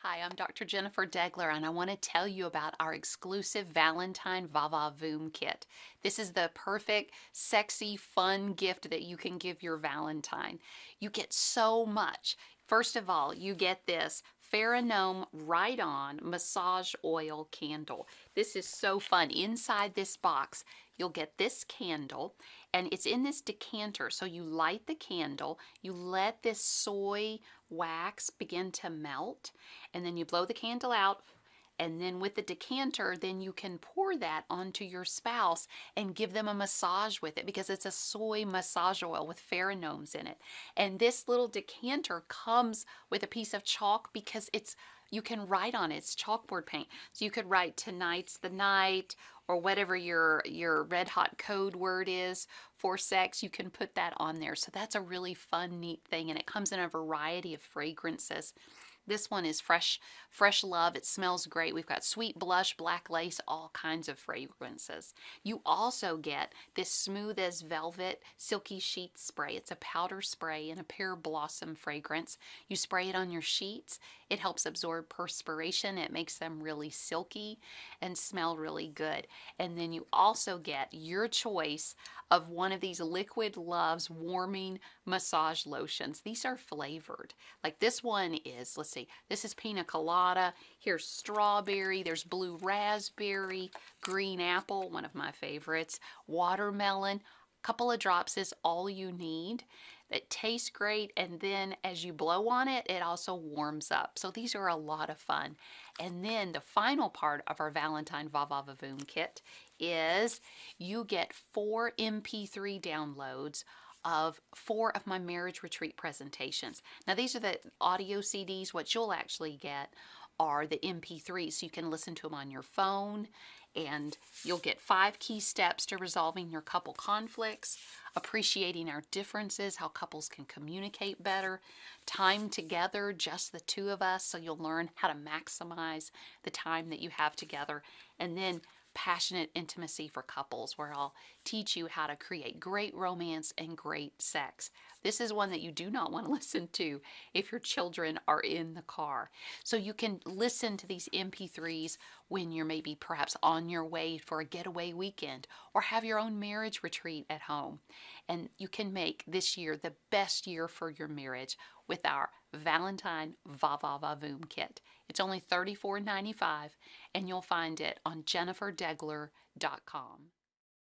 Hi, I'm Dr. Jennifer Degler, and I want to tell you about our exclusive Valentine Voom kit. This is the perfect, sexy, fun gift that you can give your Valentine. You get so much. First of all, you get this Pheronome Right On Massage Oil Candle. This is so fun. Inside this box, you'll get this candle, and it's in this decanter. So you light the candle, you let this soy wax begin to melt, and then you blow the candle out, and then with the decanter, then you can pour that onto your spouse and give them a massage with it, because it's a soy massage oil with pheromones in it. And this little decanter comes with a piece of chalk, because you can write on it. It's chalkboard paint. So you could write "tonight's the night," or whatever your red hot code word is for sex. You can put that on there. So that's a really fun, neat thing, and it comes in a variety of fragrances. This one is Fresh Love. It smells great. We've got sweet blush, black lace, all kinds of fragrances. You also get this Smooth as Velvet Silky Sheet Spray. It's a powder spray and a pear blossom fragrance. You spray it on your sheets. It helps absorb perspiration. It makes them really silky and smell really good. And then you also get your choice of one of these Liquid Love's warming massage lotions. These are flavored. Like this one is, let's see, this is pina colada, here's strawberry, there's blue raspberry, green apple, one of my favorites, watermelon. A couple of drops is all you need. It tastes great, and then as you blow on it, it also warms up. So these are a lot of fun. And then the final part of our Valentine Voom kit is you get 4 MP3 downloads of 4 of my marriage retreat presentations. Now these are the audio CDs. What you'll actually get are the MP3s, so you can listen to them on your phone, and you'll get 5 key steps to resolving your couple conflicts, appreciating our differences, how couples can communicate better, time together, just the two of us, so you'll learn how to maximize the time that you have together, and then Passionate Intimacy for Couples, where I'll teach you how to create great romance and great sex. This is one that you do not want to listen to if your children are in the car. So you can listen to these MP3s when you're maybe perhaps on your way for a getaway weekend, or have your own marriage retreat at home. And you can make this year the best year for your marriage with our Valentine Voom kit. It's only $34.95, and you'll find it on jenniferdegler.com.